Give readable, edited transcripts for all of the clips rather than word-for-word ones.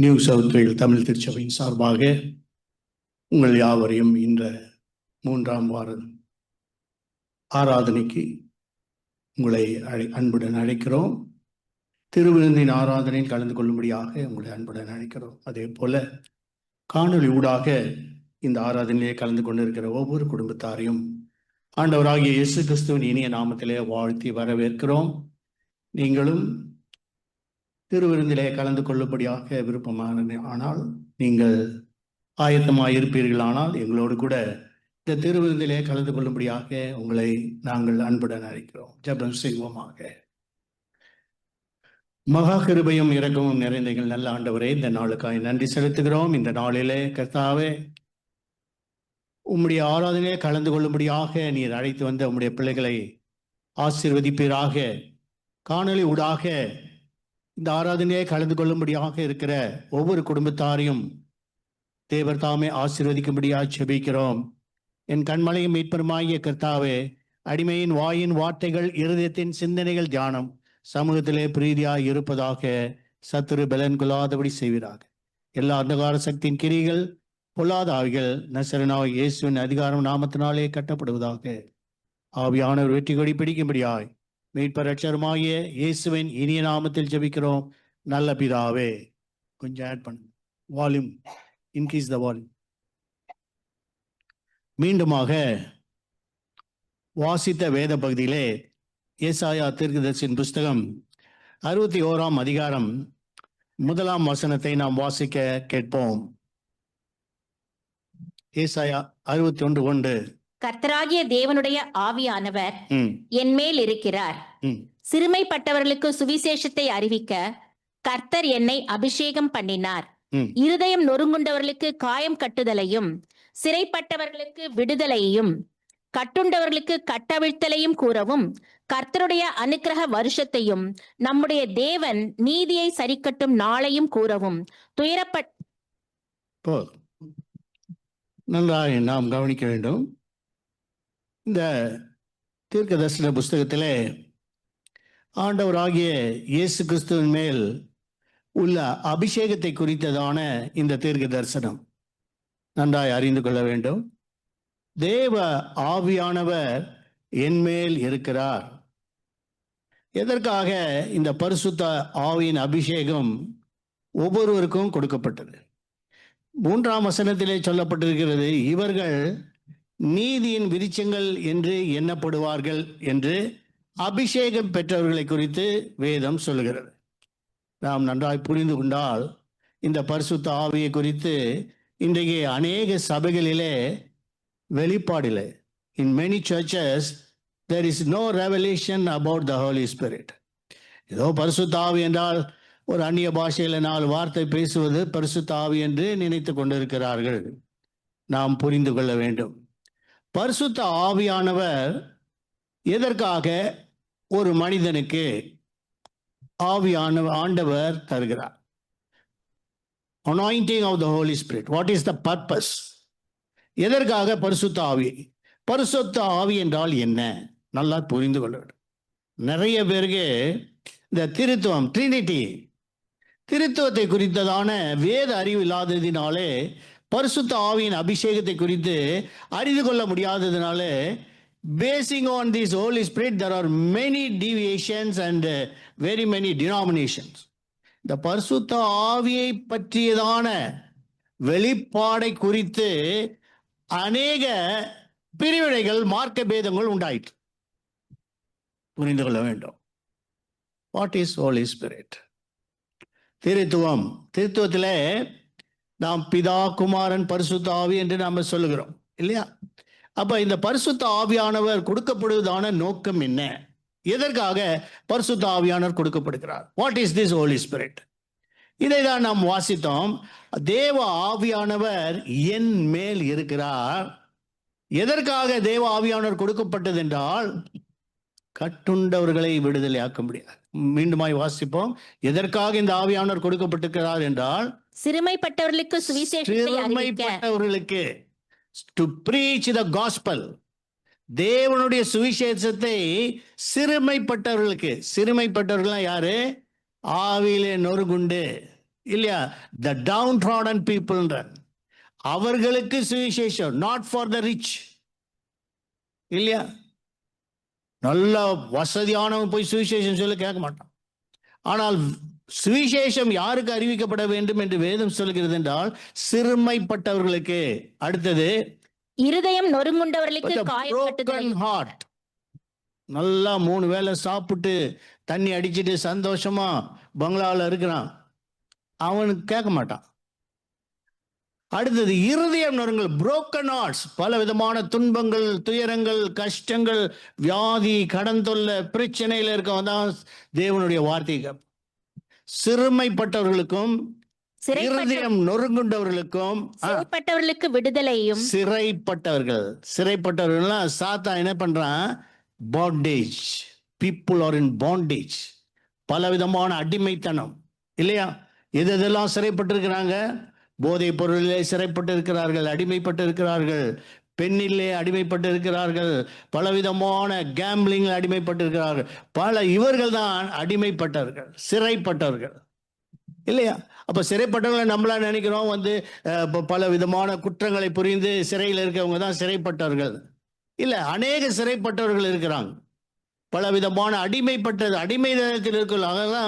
New south வேல் தமிழ் திருச்சபையின் சார்பாக உங்கள் யாவரையும் இந்த 3ஆம் வார ஆராதனைக்கு உங்களை அன்புடன் அழைக்கிறோம். திருவிருந்தின் ஆராதனையில் கலந்து கொள்ளும்படியாக உங்களை அன்புடன் அழைக்கிறோம். அதே போல காணொலி ஊடாக இந்த ஆராதனையிலே கலந்து கொண்டிருக்கிற ஒவ்வொரு குடும்பத்தாரையும் ஆண்டவராகிய இயேசு கிறிஸ்துவின் இனிய நாமத்திலே வாழ்த்தி வரவேற்கிறோம். நீங்களும் திருவிருந்திலே கலந்து கொள்ளும்படியாக ஆனால் நீங்கள் ஆயத்தமாக இருப்பீர்களானால் எங்களோடு கூட இந்த திருவிருந்திலே கலந்து கொள்ளும்படியாக உங்களை நாங்கள் அன்புடன் அழைக்கிறோம். ஜெபம் செய்வோமாக. மகா கிருபையும் இரக்கமும் நிறைந்த எங்கள் நல்ல ஆண்டவரே, இந்த நாளுக்காய் நன்றி செலுத்துகிறோம். இந்த நாளிலே கர்த்தாவே, உம்முடைய ஆராதனையே கலந்து கொள்ளும்படியாக நீர் அழைத்து வந்த உம்முடைய பிள்ளைகளை ஆசீர்வதிப்பீராக. காணொலி ஊடாக இந்த ஆராதனையை கலந்து கொள்ளும்படியாக இருக்கிற ஒவ்வொரு குடும்பத்தாரையும் தேவர் தாமே ஆசீர்வதிக்கும்படியாக செபிக்கிறோம். என் கண்மலையும் மீட்பருமாகிய கர்த்தாவே, அடிமையின் வாயின் வார்த்தைகள் இருதயத்தின் சிந்தனைகள் தியானம் சமூகத்திலே பிரீதியாய் இருப்பதாக. சத்துரு பலன் கொள்ளாதபடி செய்வீராக. எல்லா அந்தகார சக்தியின் கிரிகள் பொல்லாத ஆவிகள் நசரனாய் இயேசுவின் அதிகாரம் நாமத்தினாலே கட்டப்படுவதாக. ஆவியானவர் வெற்றி கொடி பிடிக்கும்படியாய் மீட்பர் ரட்சகருமாகிய இயேசுவின் இனிய நாமத்தில் ஜெபிக்கிறோம் நல்ல பிதாவே. கொஞ்சம் ஆட் பண்ணு, வால்யூம் இன்க்ரீஸ் த வால்யூம். மீண்டுமாக வாசித்த வேத பகுதியிலே ஏசாயா தீர்க்கதரிசியின் புஸ்தகம் 61ஆம் அதிகாரம் 1ஆம் வசனத்தை நாம் வாசிக்க கேட்போம். ஏசாயா 61:1. கர்த்தராகிய தேவனுடைய ஆவியானவர் என் மேல் இருக்கிறார். சிறுமைப்பட்டவர்களுக்கு சுவிசேஷத்தை அறிவிக்க கர்த்தர் என்னை அபிஷேகம் பண்ணினார். இருதயம் நொறுங்குண்டவர்களுக்கு காயம் கட்டுதலையும், சிறைப்பட்டவர்களுக்கு விடுதலையும், கட்டுண்டவர்களுக்கு கட்டவிழ்த்தலையும் கூறவும், கர்த்தருடைய அனுக்கிரக வருஷத்தையும் நம்முடைய தேவன் நீதியை சரிக்கட்டும் நாளையும் கூறவும் நன்றாக நாம் கவனிக்க வேண்டும். இந்த தீர்க்க தரிசன புஸ்தகத்திலே ஆண்டவராகிய இயேசு கிறிஸ்துவின் மேல் உள்ள அபிஷேகத்தை குறித்ததான இந்த தீர்க்க தரிசனம் நன்றாய் அறிந்து கொள்ள வேண்டும். தேவ ஆவியானவர் என் மேல் இருக்கிறார். எதற்காக இந்த பரிசுத்த ஆவியின் அபிஷேகம் ஒவ்வொருவருக்கும் கொடுக்கப்பட்டது? 3ஆம் வசனத்திலே சொல்லப்பட்டிருக்கிறது, இவர்கள் நீதியின் விருட்சங்கள் என்று எண்ணப்படுவார்கள் என்று அபிஷேகம் பெற்றவர்களை குறித்து வேதம் சொல்லுகிறது. நாம் நன்றாய் புரிந்து கொண்டால் இந்த பரிசுத்த ஆவியை குறித்து இன்றைக்கு அநேக சபைகளிலே வெளிப்பாடில்லை. In many churches there is no revelation about the Holy Spirit. ஏதோ பரிசுத்த ஆவி என்றால் ஒரு அந்நிய பாஷையில் 4 வார்த்தை பேசுவது பரிசுத்த ஆவி என்று நினைத்து கொண்டிருக்கிறார்கள். நாம் புரிந்து கொள்ள வேண்டும், பரிசுத்த ஆவியானவர் எதற்காக ஒரு மனிதனுக்கு ஆண்டவர் தருகிறார்? anointing of the Holy Spirit. What is the purpose? எதற்காக பரிசுத்த ஆவி? பரிசுத்த ஆவி என்றால் என்ன? நல்லா புரிந்து கொள்ள வேண்டும். நிறைய பேருக்கு இந்த திருத்துவம், ட்ரினிட்டி, திருத்துவத்தை குறித்ததான வேத அறிவு இல்லாததினாலே, பரிசுத்த ஆவியின் அபிஷேகத்தை குறித்து அறிந்து கொள்ள முடியாததினாலே, basing on this Holy Spirit there are many deviations and very many denominations. இந்த பரிசுத்த ஆவியை பற்றியதான வெளிப்பாடை குறித்து அநேக பிரிவினைகள், மார்க்க பேதங்கள் உண்டாயிற்று. புரிந்து கொள்ள வேண்டும். What is holy spirit? திருத்துவம், திருத்துவத்திலே நாம் பிதா, குமாரன், பரிசுத்த ஆவி என்று நாம் சொல்லுகிறோம் இல்லையா? அப்ப இந்த பரிசுத்த ஆவியானவர் கொடுக்கப்படுவதான நோக்கம் என்ன? எதற்காக பரிசுத்த ஆவியானவர் கொடுக்கப்படுகிறார்? What is this holy spirit? இதை தான் நாம் வாசித்தோம். தேவ ஆவியானவர் என் மேல் இருக்கிறார். எதற்காக தேவ ஆவியானவர் கொடுக்கப்பட்டது என்றால், கட்டுண்டவர்களை விடுதலை ஆக்க முடியாது. மீண்டுமாய் வாசிப்போம். எதற்காக இந்த ஆவியானவர் கொடுக்கப்பட்டிருக்கிறார் என்றால், சிறுமைப்பட்டவர்களுக்கு சிறுமைப்பட்டவர்களுக்கு to preach the gospel. தேவனுடைய சுவிசேஷத்தை சிறுமைப்பட்டவர்களுக்கு. சிறுமைப்பட்டவர்கள் யாரு? ஆவியிலே நொறுங்குண்டு இல்லையா? த டவுன் ட்ராடன் பீப்புள்ன்ற அவர்களுக்கு சுவிசேஷம், நாட் ஃபார் த ரிச். இல்லையா? நல்ல வசதியானவன் போய் சுவிசேஷம் சொல்ல கேட்க மாட்டான். ஆனால் சுவிசேஷம் யாருக்கு அறிவிக்கப்பட வேண்டும் என்று வேதம் சொல்கிறது என்றால் சிறுமைப்பட்டவர்களுக்கு. அடுத்தது இருதயம் நொறுங்குண்டவர்களுக்கு காயப்பட்டது. ஹார்ட், நல்லா 3 வேளை சாப்பிட்டு தண்ணி அடிச்சிட்டு சந்தோஷமா பங்களாவில் இருக்கிறான், அவனுக்கு கேட்க மாட்டான். அடுத்தது இருதயம் நொறுங்கள், புரோக்கன் ஹார்ட்ஸ், பல விதமான துன்பங்கள், துயரங்கள், கஷ்டங்கள், வியாதி, கடன் தொல்லை, பிரச்சனையில் இருக்கவன் தான் தேவனுடைய வார்த்தைக்கு. சிறுமைப்பட்டவர்களுக்கும் இருதயம் நொறுங்குண்டவர்களுக்கும் சிறைப்பட்டவர்களுக்கு விடுதலையும். சிறைப்பட்டவர்கள் சாத்தா என்ன பண்றான்? Bondage. People are in bondage, பலவிதமான அடிமைத்தனம். இல்லையா? எதெல்லாம் சிறைப்பட்டிருக்கிறாங்க? போதைப் பொருளிலே சிறைப்பட்டு இருக்கிறார்கள், அடிமைப்பட்டு இருக்கிறார்கள், பெண்ணிலே அடிமைப்பட்டு இருக்கிறார்கள், பலவிதமான கேம்பிளிங்கில் அடிமைப்பட்டு இருக்கிறார்கள். இவர்கள் தான் அடிமைப்பட்டவர்கள், சிறைப்பட்டவர்கள். இல்லையா? அப்ப சிறைப்பட்டவர்களை நம்மளா நினைக்கிறோம் பல விதமான குற்றங்களை புரிந்து சிறையில் இருக்கவங்க தான் சிறைப்பட்டவர்கள். இல்ல, அநேக சிறைப்பட்டவர்கள் இருக்கிறாங்க, பல விதமான அடிமை நேரத்தில் இருக்கிறாங்க.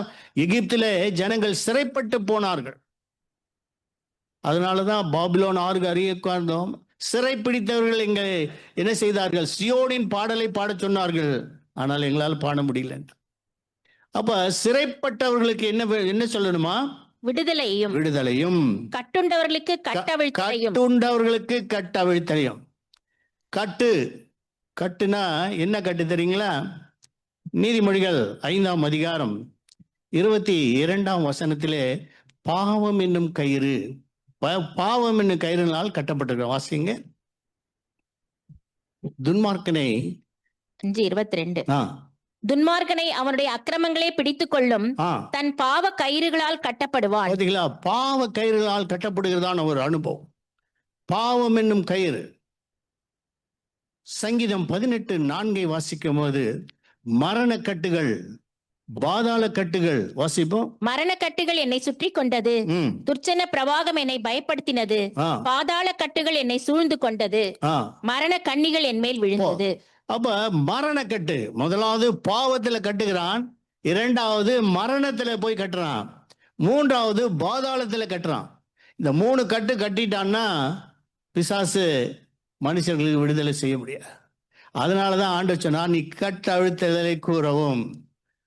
எகிப்திலே ஜனங்கள் சிறைப்பட்டு போனார்கள். அதனாலதான் பாபிலோன் 6 அருகே உட்கார்ந்தோம். சிறை பிடித்தவர்கள் இங்கே என்ன செய்தார்கள்? சியோனின் பாடலை பாடச் சொன்னார்கள், ஆனால் எங்களால் பாட முடியல. அப்ப சிறைப்பட்டவர்களுக்கு என்ன சொல்லணுமா? விடுதலையும். கட்டுண்டவர்களுக்கு கட்டவிழ்த்தலையும். கட்டுனா என்ன கட்டு தெரியுங்களா? நீதிமொழிகள் 5ஆம் அதிகாரம் 22ஆம் வசனத்திலே பாவம் என்னும் கயிறு, பாவம் என்னும் கயிறுனால் கட்டப்பட்டிருக்க. வாசிங்க. துன்மார்க்கனை 5:22. துன்மார்க்கனை அவனுடைய அக்கிரமங்களே பிடித்துக் கொள்ளும், தன் பாவ கயிறுகளால் கட்டப்படுவான். பாவ கயிறுகளால் கட்டப்படுகிறதான ஒரு அனுபவம். பாவம் என்னும் கயிறு. சங்கீதம் 18:4 வாசிக்கும் போது மரண கட்டுகள், பாதாள கட்டுகள் வாசிப்போம். மரண கட்டுகள் என்னை சுற்றி கொண்டது, துர்ச்சன பிரவாகம் என்னை பயப்படுத்தினது, பாதாள கட்டுகள் என்னை சூழ்ந்து கொண்டது, மரண கண்ணிகள் என் மேல் விழுந்தது. அப்ப மரண கட்டு, முதலாவது பாவத்துல கட்டுகிறான், 2வது மரணத்துல போய் கட்டுறான், 3வது பாதாளத்துல கட்டுறான். இந்த 3 கட்டு கட்டிட்டான்னா பிசாசு மனுஷர்களுக்கு விடுதலை செய்ய முடியாது. அதனாலதான் ஆண்டவர் சொன்னா, நீ கட்ட அழுத்தலை கூறவும்.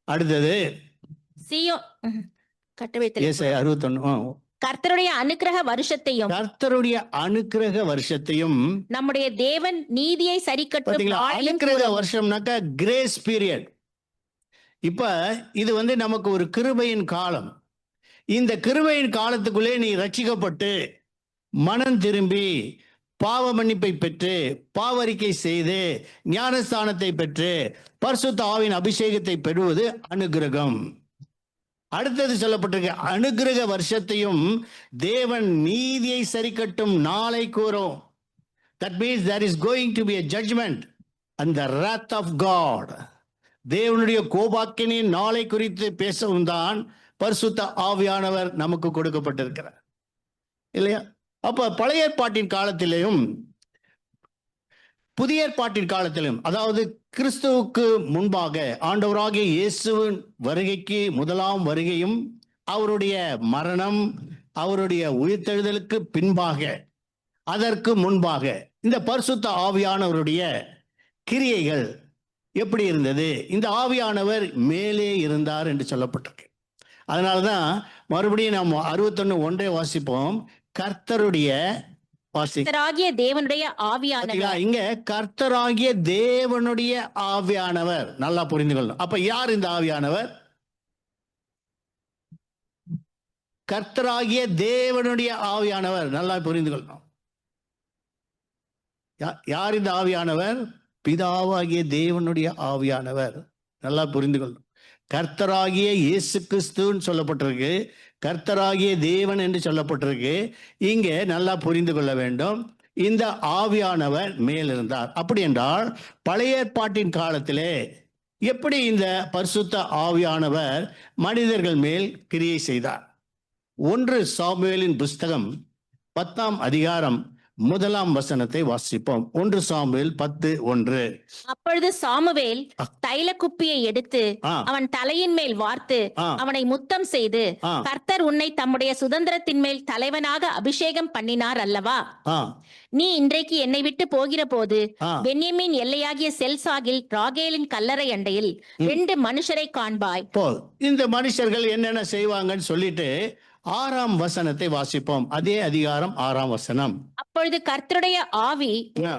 அடுத்தது 61. கர்த்தருடைய அனுக்கிரக வருஷத்தையும் நம்முடைய தேவன் நீதியை சரிக்கட்டும். அனுக்கிரக வருஷம்னாக்க கிரேஸ் பீரியட். இப்ப இது நமக்கு ஒரு கிருபையின் காலம். இந்த கிருபையின் காலத்துக்குள்ளே நீ ரட்சிக்கப்பட்டு மனம் திரும்பி பாவ மன்னிப்பை பெற்று பாவரிக்கை செய்து ஞானஸ்தானத்தை பெற்று பரிசுத்த ஆவியின் அபிஷேகத்தை பெறுவது அனுக்கிரகம். அடுத்தது சொல்லப்பட்டிருக்க அனுக்கிரக வருஷத்தையும் தேவன் நீதியை சரிக்கட்டும் நாளை கூறும். That means there is going to be a judgment and the wrath of God. தேவனுடைய கோபாக்கினின் நாளை குறித்து பேசவும் தான் பரிசுத்த ஆவியானவர் நமக்கு கொடுக்கப்பட்டிருக்கிறார். இல்லையா? அப்ப பழைய ஏற்பாட்டின் காலத்திலேயும் புதிய ஏற்பாட்டின் காலத்திலும், அதாவது கிறிஸ்துவுக்கு முன்பாக ஆண்டவராகிய இயேசுவின் வருகைக்கு முதலாம் வருகையும் அவருடைய மரணம், அவருடைய உயிர்த்தெழுதலுக்கு பின்பாக, அதற்கு முன்பாக இந்த பரிசுத்த ஆவியானவருடைய கிரியைகள் எப்படி இருந்தது? இந்த ஆவியானவர் மேலே இருந்தார் என்று சொல்லப்பட்டிருக்கு. அதனாலதான் மறுபடியும் நாம் 61:1 வாசிப்போம். கர்த்தருடைய தேவனுடைய ஆவியானவர். இங்க கர்த்தராகிய தேவனுடைய ஆவியானவர், நல்லா புரிந்து கொள்ளணும். அப்ப யார் இந்த ஆவியானவர்? கர்த்தராகிய தேவனுடைய ஆவியானவர், நல்லா புரிந்து கொள்ளணும். யார் இந்த ஆவியானவர்? பிதாவாகிய தேவனுடைய ஆவியானவர், நல்லா புரிந்து கொள்ளணும். கர்த்தராகிய இயேசு கிறிஸ்துன்னு சொல்லப்பட்டிருக்கு, கர்த்தராகிய தேவன் என்று சொல்லப்பட்டிருக்கு. இங்கே நல்லா புரிந்து கொள்ள வேண்டும், இந்த ஆவியானவர் மேலிருந்தார். அப்படி என்றால் பழைய ஏற்பாட்டின் காலத்திலே எப்படி இந்த பரிசுத்த ஆவியானவர் மனிதர்கள் மேல் கிரியை செய்தார்? 1 சாமுவேலின் புஸ்தகம் 10ஆம் அதிகாரம் 1ஆம் வசனத்தை வாசிப்போம். 1 சாமுவேல் 10:1. அப்பொழுது சாமுவேல் தைல குப்பியை எடுத்து அவன் தலையின் மேல் வார்த்து அவனை முத்தம் செய்து, கர்த்தர் உன்னை தம்முடைய சுதந்திரத்தின் மேல் தலைவனாக அபிஷேகம் பண்ணினார் அல்லவா? நீ இன்றைக்கு என்னை விட்டு போகிற போது பென்யமீன் எல்லையாகிய செல்சாகில் ராகேலின் கல்லறை அண்டையில் 2 மனுஷரை காண்பாய். இந்த மனுஷர்கள் என்னென்ன செய்வாங்கன்னு சொல்லிட்டு 6ஆம் வசனத்தை வாசிப்போம். அதே அதிகாரம் 6ஆம் வசனம். அப்பொழுது கர்த்தருடைய ஆவி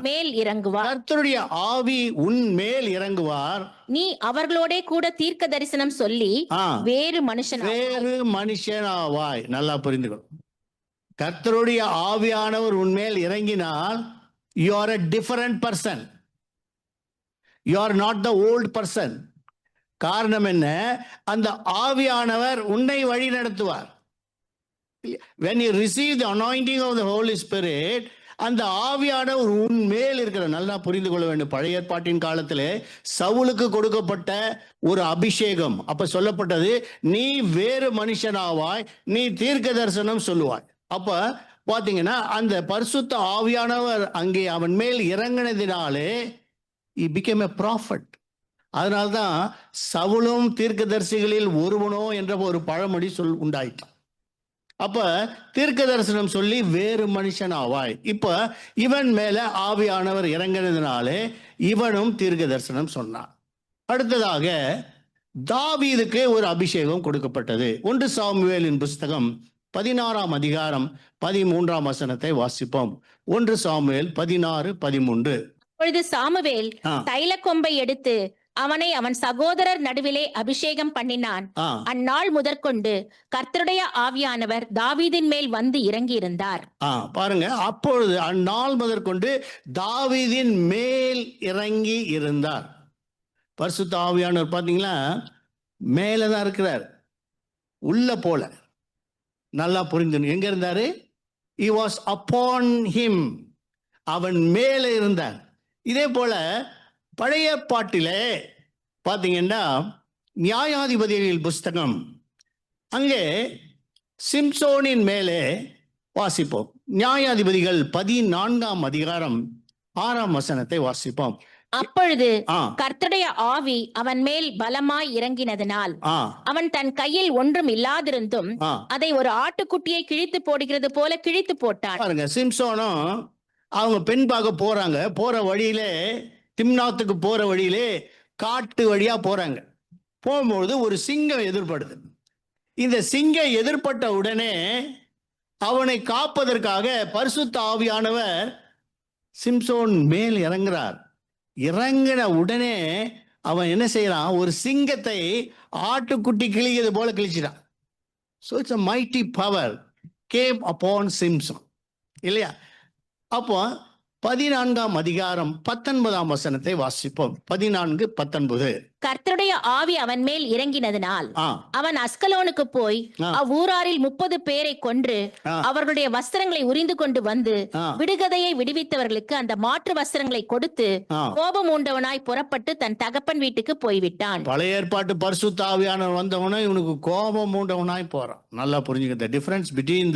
மேல் இறங்குவார். கர்த்தருடைய ஆவி உன் மேல் இறங்குவார். நீ அவர்களோட கூட தீர்க்க தரிசனம் சொல்லி வேறு மனுஷனாவாய். நல்லா புரிந்துக்கணும். கர்த்தருடைய ஆவியானவர் உன்மேல் இறங்கினால் you are a different person. You are not the old person. காரணம் என்ன? அந்த ஆவியானவர் உன்னை வழி நடத்துவார். When you receive the anointing of the Holy Spirit, அந்த ஆவியானவர் உன் மேல் இருக்கிற, நல்லா புரிந்து கொள்ள வேண்டும். பழைய ஏற்பாட்டின் காலத்திலே சவுலுக்கு கொடுக்கப்பட்ட ஒரு அபிஷேகம். அப்ப சொல்லப்பட்டது, நீ வேறு மனுஷனாவாய், நீ தீர்க்க தரிசனம் சொல்லுவாய். அப்ப பாத்தீங்கன்னா அந்த பரிசுத்த ஆவியானவர் அங்கே அவன் மேல் இறங்கினதினாலே he became a prophet. அதனால்தான் சவுலும் தீர்க்கதரிசிகளில் ஒருவனோ என்ற ஒரு பழமொழி உண்டாயிட்டான். அப்ப தீர்க்க தரிசனம் சொல்லி வேறு மனுஷனாவாய். இப்ப இவன் மேல ஆவியானவர் இறங்கினதினாலே இவனும் தீர்க்க தரிசனம் சொன்னான். அடுத்ததாக தாவீதுக்கு ஒரு அபிஷேகம் கொடுக்கப்பட்டது. 1 சாமுவேலின் புஸ்தகம் 16ஆம் அதிகாரம் 13ஆம் வசனத்தை வாசிப்போம். 1 சாமுவேல் 16:13. அப்பொழுது சாமுவேல் தைல கொம்பை எடுத்து அவனை அவன் சகோதரர் நடுவிலே அபிஷேகம் பண்ணினான். அந்நாள் முதற்கொண்டு கர்த்தருடைய ஆவியானவர் தாவீதின் மேல் வந்து இறங்கி இருந்தார். பாருங்க, அப்பொழுது அந்நாள் முதற்கொண்டு தாவீதின் மேல் இறங்கி இருந்தார். பரிசுத்த ஆவியானவர் பாத்தீங்களா மேலதான் இருக்கிறார், உள்ள போல. நல்லா புரிந்து எங்க இருந்தாரு? He was upon him. அவன் மேலே இருந்தார். இதே போல பழைய பாட்டிலே பாத்தீங்கன்னா நியாயாதிபதிகளின் புஸ்தகம், அங்கே சிம்சோனின் மேலே வாசிப்போம். நியாயாதிபதிகள் 14ஆம் அதிகாரம் 6ஆம் வசனத்தை வாசிப்போம். அப்பொழுது கர்த்தருடைய ஆவி அவன் மேல் பலமாய் இறங்கினதினால் அவன் தன் கையில் ஒன்றும் இல்லாதிருந்தும் அதை ஒரு ஆட்டுக்குட்டியை கிழித்து போடுகிறது போல கிழித்து போட்டான். பாருங்க, சிம்சோனும் அவங்க பெண் பார்க்க போறாங்க. போற வழியிலே, திம்னாத்துக்கு போற வழியிலே காட்டு வழியா போறாங்க. போகும்போது ஒரு சிங்கம் எதிர்படுது. இந்த சிங்கம் எதிர்பட்ட உடனே அவனை காப்பதற்காக பரிசுத்த ஆவியானவர் சிம்சோன் மேல் இறங்குறார். இறங்கின உடனே அவன் என்ன செய்யறான்? ஒரு சிங்கத்தை ஆட்டுக்குட்டி கிழிக்கிறது போல கிழிச்சிட்டான். So it's a mighty power came upon Simpson. இல்லையா? அப்போ 14ஆம் அதிகாரம் 19ஆம் வசனத்தை வாசிப்போம். 14:19. கர்த்தருடைய ஆவி அவன் மேல் இறங்கினதினால் அவன் அஸ்கலோனுக்கு போய் அவ்வூராரில் 30 பேரை கொன்று அவர்களுடைய வஸ்திரங்களை உரிந்து கொண்டு வந்து விடுகதையை விடுவித்தவர்களுக்கு அந்த மாற்று வஸ்திரங்களை கொடுத்து கோபம் உண்டவனாய் புறப்பட்டு தன் தகப்பன் வீட்டுக்கு போய்விட்டான். பழைய ஏற்பாட்டு பரிசுத்த ஆவியானவர் வந்தவனா இவனுக்கு கோபம் உண்டவனாய் போறான். நல்லா புரிஞ்சுக்க, the difference between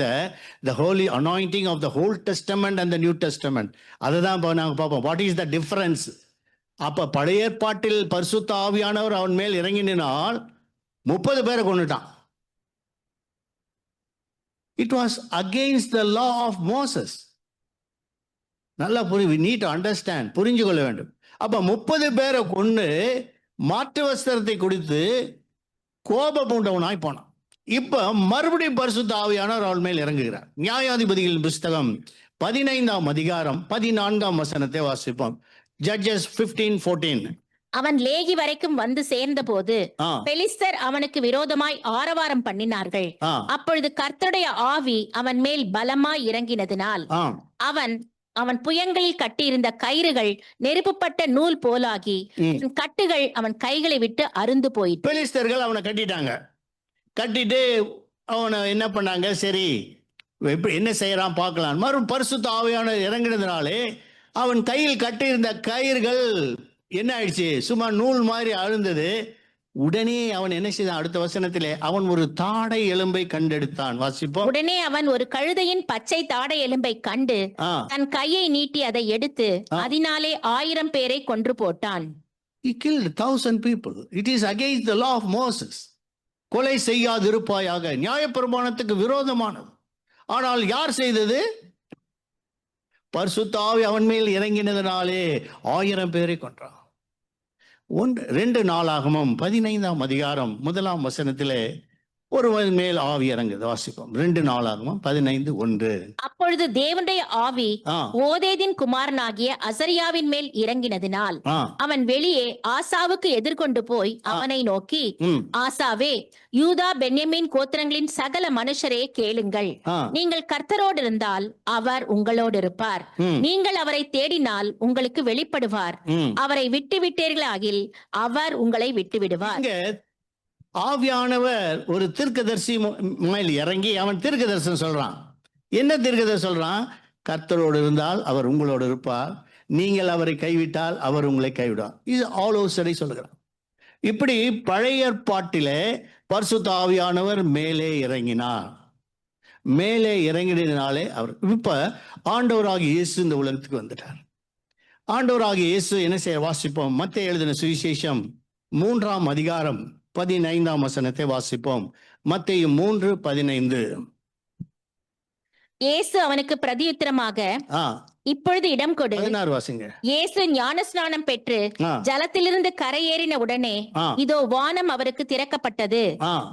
the holy anointing of the Old Testament and the New Testament. அதுதான் நாங்க பார்ப்போம். What is the difference? அப்ப பழைய ஏற்பாட்டில் பரிசுத்த ஆவியானவர் அவன் மேல் இறங்கினால் 30 பேரை கொண்டுட்டான். It was against the law of Moses. நல்லா we need to understand, புரிஞ்சு கொள்ள வேண்டும். அப்ப 30 பேரை கொண்டு மாற்று வஸ்திரத்தை கொடுத்து கோபம் உண்டவனாய் போனான். இப்ப மறுபடியும் பரிசுத்த ஆவியானவர் அவன் மேல் இறங்குகிறார். நியாயாதிபதிகளின் புஸ்தகம் 15ஆம் அதிகாரம் 14ஆம் வசனத்தை வாசிப்போம். Judges 15:14. அவன் லேகி வரைக்கும் வந்து சேர்ந்த போது பெலிஸ்தர் அவனுக்கு விரோதமாய் ஆரவாரம் பண்ணினார்கள். அப்பொழுது கர்த்தருடைய ஆவி அவன் மேல் பலமாய் இறங்கினதினால் அவன் புயங்களில் கட்டியிருந்த கயிறுகள் நெருப்புப்பட்ட நூல் போலாகி கட்டுகள் அவன் கைகளை விட்டு அருந்து போயிட்டு. பெலிஸ்தர்கள் அவனை கட்டிட்டாங்க. கட்டிட்டு அவனை என்ன பண்ணாங்க? சரி, என்ன செய்யறான் பார்க்கலாம். மறுபடியும் பரிசுத்த ஆவியானவர் இறங்கினதுனாலே அவன் கையில் கட்டியிருந்த கயிறுகள் என்ன ஆயிடுச்சு? சும்மா நூல் மாதிரி அழுந்தது. உடனே அவன் என்ன செய்தான்? அடுத்த வசனத்திலே அவன் ஒரு தாடை எலும்பை கண்டெடுத்தான். வாசிப்போம். உடனே அவன் ஒரு கழுதையின் பச்சை தாடை எலும்பை கண்டு தன் கையை நீட்டி அதை எடுத்து அதனாலே 1000 பேரை கொன்று போட்டான். He killed 1000 people. It is against the law of Moses. கொலை செய்யாதிருப்பாயாக, நியாயப்பிரமாணத்துக்கு விரோதமானது. ஆனால் யார் செய்தது? பரிசுத்த ஆவி அவன் மேல் இறங்கினதினாலே 1000 பேரை கொன்றான். 2 நாளாகமம் 15ஆம் அதிகாரம் 1ஆம் வசனத்திலே ஒருவன் மேல் ஆவி இறங்குது. வாசிப்போம். 2 நாளாகமம் 15:1. அப்பொழுது தேவனுடைய ஆவி ஓதேதின் குமாரனாகிய அசரியாவின் மேல் இறங்கினதினால் அவன் வெளியே ஆசாவுக்கு எதிர்கொண்டு போய் அவனை நோக்கி, ஆசாவே, யூதா பென்யமீன் கோத்திரங்களின் சகல மனுஷரே கேளுங்கள். நீங்கள் கர்த்தரோடு இருந்தால் அவர் உங்களோடு இருப்பார். நீங்கள் அவரை தேடினால் உங்களுக்கு வெளிப்படுவார். அவரை விட்டு விட்டீர்களாகில் அவர் உங்களை விட்டு விடுவார். ஆவியானவர் ஒரு தீர்க்கதரிசி மேல் இறங்கி அவன் தீர்க்கதரிசனம் சொல்றான். என்ன தீர்க்கதரிசனம் சொல்றான்? கர்த்தரோடு இருந்தால் அவர் உங்களோடு இருப்பார், நீங்கள் அவரை கைவிட்டால் அவர் உங்களை கைவிடார். இது ஆலோசனை சொல்லுகிறார். இப்படி பழைய ஏற்பாட்டிலே பரிசுத்த ஆவியானவர் மேலே இறங்கினார். மேலே இறங்கினாலே அவர் இப்ப ஆண்டவராகிய இயேசு இந்த உலகத்துக்கு வந்துட்டார். ஆண்டவராகிய இயேசு என்ன செய்ய? வாசிப்போம். மத்தேயு எழுதின சுவிசேஷம் 3ஆம் அதிகாரம் 15ஆம் வசனத்தை வாசிப்போம். மத்தேயு 3:15. இயேசு அவனுக்கு பிரதியுத்தரமாக, இப்பொழுது இடம் கொடு. 16 வாசிங்க. இயேசு ஞானஸ்நானம் பெற்று ஜலத்திலிருந்து கரையேறின உடனே இதோ வானம் அவருக்கு திறக்கப்பட்டது.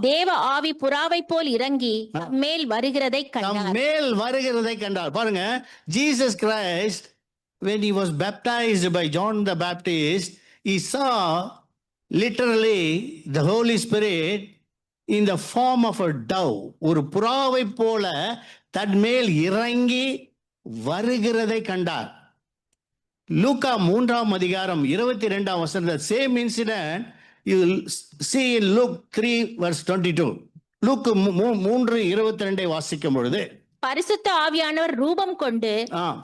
தேவ ஆவி புறாவை போல் இறங்கி மேல் வருகிறதை கண்டார். பாருங்க, Jesus Christ when he was baptized by John the Baptist, he saw literally the Holy Spirit in the form of a dove. ஒரு புறாவை போல தன்மேல் இறங்கி வருகிறதை கண்டார். லூக்கா 3ஆம் அதிகாரம் 22ஆம் வசனம், same incident you will see in Luke 3:22. Luke 3:22 வாசிக்கும் பொழுது, பரிசுத்த ஆவியானவர் ரூபம் கொண்டு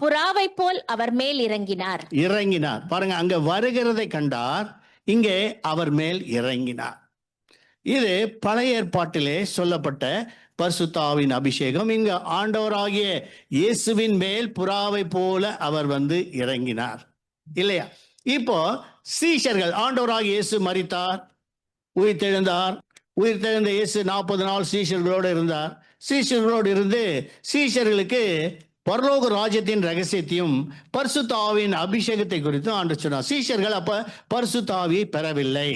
புறாவை போல் அவர் மேல் இறங்கினார். பாருங்க, அங்க வருகிறதை கண்டார், இங்கே அவர் மேல் இறங்கினார். இது பழைய ஏற்பாட்டிலே சொல்லப்பட்ட பரிசுத்த ஆவியின் அபிஷேகம். இங்க ஆண்டவராகிய இயேசுவின் மேல் புறாவை போல அவர் வந்து இறங்கினார், இல்லையா? இப்போ சீஷர்கள், ஆண்டவராகிய இயேசு மரித்தார், உயிர்த்தெழுந்தார். உயிர்த்தெழுந்த இயேசு 40 நாள் சீஷர்களோடு இருந்தார். சீஷர்களோடு இருந்து சீஷர்களுக்கு பரலோக ராஜ்யத்தின் ரகசியத்தையும் பரிசுத்த ஆவியின் அபிஷேகத்தை குறித்து ஆண்டவர் சொன்னார். சீஷர்கள் அப்ப பரிசுத்த ஆவியை பெறவில்லை.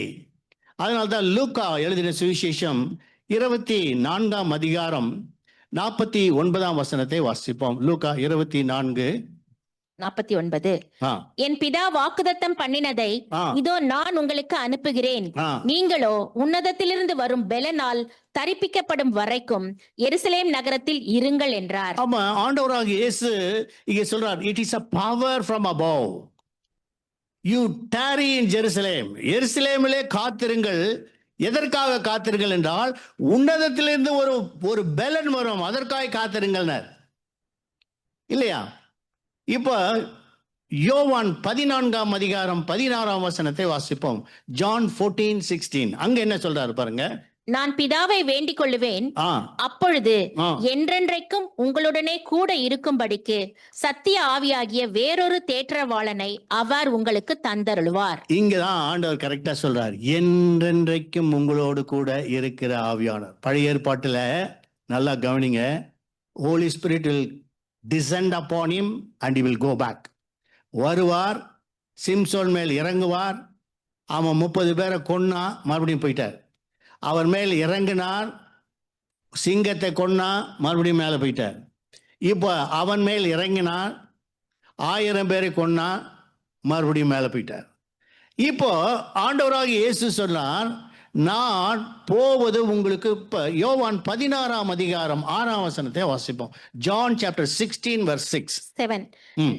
அதனால்தான் லூக்கா எழுதின சுவிசேஷம் 24ஆம் அதிகாரம் 49ஆம் வசனத்தை வாசிப்போம். லூக்கா 24:49. என் பிதா வாக்குத்தத்தம் பண்ணினதை இதோ நான் உங்களுக்கு அனுப்புகிறேன். நீங்களோ உன்னதத்திலிருந்து வரும் பெலனால் தரிப்பிக்கப்படும் வரைக்கும் எருசலேம் நகரத்தில் இருங்கள் என்றார். ஆமா, ஆண்டவராகிய இயேசு இங்கே சொல்றார், it is a power from above. You tarry in Jerusalem. எருசலேமிலே காத்திருங்கள். எதற்காக காத்திருங்கள் என்றால், உன்னதத்திலிருந்து ஒரு பெலன் வரும், அதற்காக காத்திருங்கள், இல்லையா? இப்ப யோவான் 14ஆம் அதிகாரம் 16ஆம் வசனத்தை வாசிப்போம். ஜான் 14:16. அங்க என்ன சொல்றாரு பாருங்க. நான் பிதாவை வேண்டிக் கொள்ளுவேன், அப்பொழுது என்றென்றைக்கும் உங்களுடனே கூட இருக்கும்படிக்கு சத்திய ஆவியாகிய வேறொரு தேற்றவாளனை அவர் உங்களுக்கு தந்தருளுவார். இங்கதான் ஆண்டவர் கரெக்டா சொல்றார், என்றென்றைக்கும் உங்களோடு கூட இருக்கிற ஆவியானவர். பழைய ஏற்பாட்டுல நல்லா கவனிங்க, Holy Spirit will descend upon him and he will go back. வருவார், சிம்சோன் மேல் இறங்குவார், அவன் 30 பேரை கொன்னா, மறுபடியும் போயிட்டார். அவர் மேல் இறங்கினார், சிங்கத்தை கொன்னா, மறுபடியும் மேலே போயிட்டார். இப்போ அவன் மேல் இறங்கினார், 1000 பேரை கொன்னா, மறுபடியும் மேலே போயிட்டார். இப்போ ஆண்டவராகிய இயேசு சொன்னார், நான் போவது உங்களுக்கு. இப்ப யோவான் 16ஆம் அதிகாரம் 6ஆம் வசனத்தை வாசிப்போம். John chapter 16:7.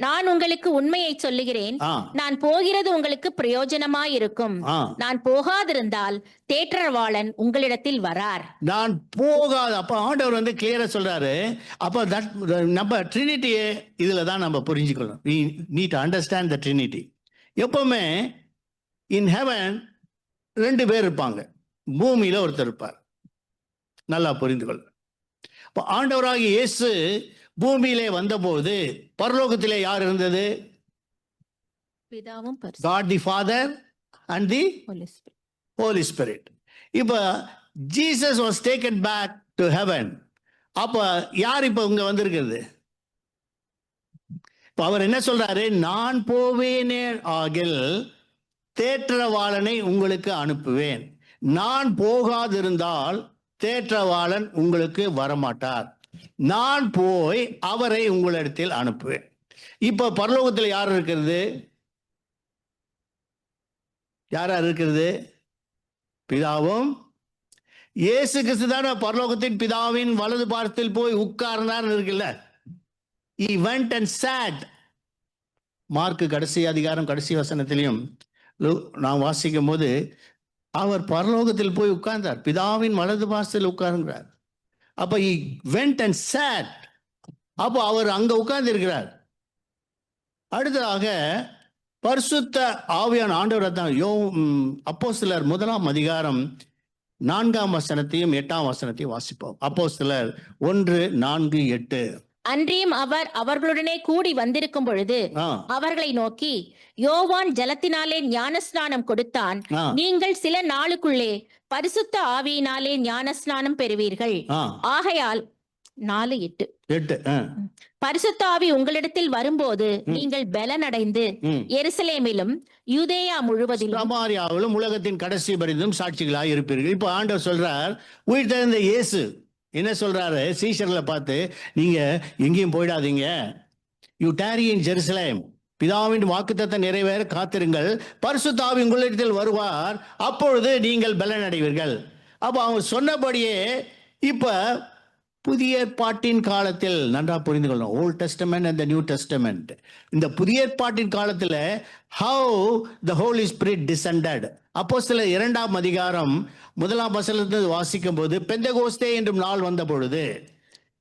நான் உங்களுக்கு உண்மையை சொல்லுகிறேன், நான் போகிறது உங்களுக்கு பிரயோஜனமாயிருக்கும். நான் போகாதிருந்தால் தேற்றவாளன் உங்களிடத்தில் வரார். நான் போகாத, அப்ப ஆண்டவர் வந்து கிளியரா சொல்றாரு. அப்ப நம்ம ட்ரினிட்டியை இதுல தான் நம்ம புரிஞ்சுக்கணும். we need to understand the Trinity. எப்பவுமே in heaven 2 பேர் இருப்பாங்க. பூமியில ஒருத்தர் இருப்பார். நல்லா புரிந்து கொள்ள. இப்போ ஆண்டவராகிய இயேசு பூமியிலே வந்தபோது பரலோகத்திலே யார் இருந்தது? பிதாவும் God the Father and the Holy Spirit. இப்போ Jesus was taken back to heaven. அப்ப யார் இப்ப இங்க வந்திருக்கிறது? இப்ப அவர் என்ன சொல்றாரு? நான் போவேனே ஆகில் தேற்றவாளனை உங்களுக்கு அனுப்புவேன். நான் போகாதிருந்தால் தேற்றவாளன் உங்களுக்கு வரமாட்டார். நான் போய் அவரை உங்களிடத்தில் அனுப்புவேன். இப்ப பரலோகத்தில் யார் இருக்கிறது? யார் இருக்கிறது? பிதாவும் இயேசு கிறிஸ்து தான பரலோகத்தின் பிதாவின் வலது பாரத்தில் போய் உட்கார்ந்தார் இருக்குல்ல. He went and sat. Mark கடைசி அதிகாரம் கடைசி வசனத்திலையும் நான் வாசிக்கும் போது அவர் பரலோகத்தில் போய் உட்கார்ந்தார், பிதாவின் வலது பாரத்தில் உட்கார்ந்தார். அப்ப he went and sat. அப்போ அவர் அங்க உட்கார்ந்து இருக்கிறார். அடுத்ததாக பரிசுத்த ஆவியான ஆண்டவர் தான் அப்போஸ்தலர் 1 அதிகாரம் 4 வசனத்தையும் 8 வசனத்தையும் வாசிப்போம். அப்போஸ்தலர் 1:4-8. அன்றியும் அவர் அவர்களுடனே கூடி வந்திருக்கும் பொழுது அவர்களை நோக்கி, யோவான் ஜலத்தினாலே ஞானஸ்நானம் கொடுத்தான், நீங்கள் சில நாளுக்குள்ளே பரிசுத்த ஆவியினாலே ஞானஸ்நானம் பெறுவீர்கள். ஆகையால் 4:8 பரிசுத்த ஆவி உங்களிடத்தில் வரும்போது நீங்கள் பலனடைந்து எருசலேமிலும் யூதேயா முழுவதிலும் சமாரியாவிலும் உலகத்தின் கடைசி பரிந்தும் சாட்சிகளாய் இருப்பீர்கள். இப்ப ஆண்டவர் சொல்றார், உயிர் தெழுந்த இயேசு என்ன சொல்றாரு? சீஷர்களை பார்த்து, நீங்க எங்கேயும் போயிடாதீங்க, யூ டாரி இன் ஜெருசலேம், பிதாவின் வாக்குத்தத்தம் நிறைவேற காத்திருங்கள், பரிசுத்த ஆவி உங்களிடத்தில் வருவார், அப்பொழுது நீங்கள் பலனடைவீர்கள். அப்போ அவங்க சொன்னபடியே இப்ப புதிய ஏற்பாட்டின் காலத்தில் நன்றா புரிந்து கொள்ளணும், old testament and new testament. இந்த புதிய ஏற்பாட்டின் காலத்தில் how the holy spirit descended. அப்போஸ்தலர் 2 அதிகாரம் 1 வசனத்தில் வாசிக்கும் போது, பெந்தெகோஸ்தே என்றும் நாள் வந்த பொழுது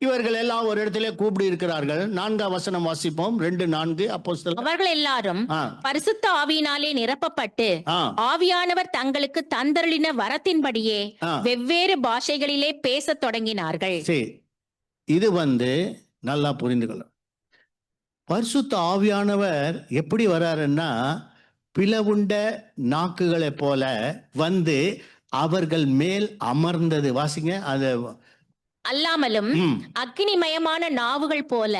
இவர்கள் எல்லாம் ஒரு இடத்திலே கூப்பிடி இருக்கிறார்கள். 4 வசனம் வாசிப்போம். 2:4. அப்போஸ்தலர் அவர்கள் எல்லாரும் பரிசுத்த ஆவியினாலே நிரப்பப்பட்டு ஆவியானவர் தங்களுக்கு தந்தருளின வரத்தின்படியே வெவ்வேறு பாஷைகளிலே பேசத் தொடங்கினார்கள். இது நல்லா புரிந்து கொள்ள, பரிசுத்த ஆவியானவர் எப்படி வராருன்னா, பிளவுண்ட நாக்குகளை போல வந்து அவர்கள் மேல் அமர்ந்தது. வாசிங்க. அது அல்லாமலும் அக்கினிமயமான நாவுகள் போல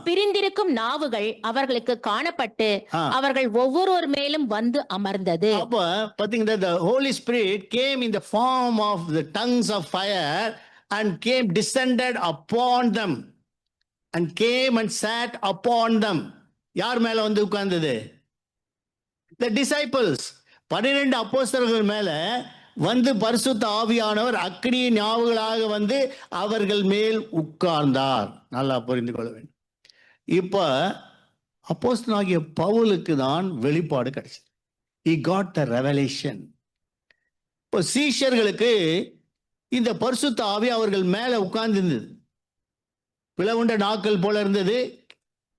பிரிந்திருக்கும் நாவுகள் அவர்களுக்கு காணப்பட்டு அவர்கள் ஒவ்வொருவர் மேலும் வந்து அமர்ந்தது. அப்ப பாத்தீங்கன்னா, the Holy Spirit came in the form of the tongues of fire and came descended upon them and came and sat upon them. யார் மேல வந்து உட்கார்ந்தது? The disciples. 12 அப்போஸ்தலர்கள் மேல வந்து பரிசுத்த ஆவியானவர் அக்கினியின் ஞாபகங்களாக வந்து அவர்கள் மேல் உட்கார்ந்தார். நல்லா புரிந்து கொள்ள வேண்டும். இப்ப அப்போஸ்தலனாகிய பவுலுக்கு தான் வெளிப்பாடு கிடைச்சது. He got the revelation. இப்போ சீஷர்களுக்கு இந்த பரிசுத்த ஆவி அவர்கள் மேல உட்கார்ந்து இருந்தது, பிளவுண்ட நாக்கள் போல இருந்தது.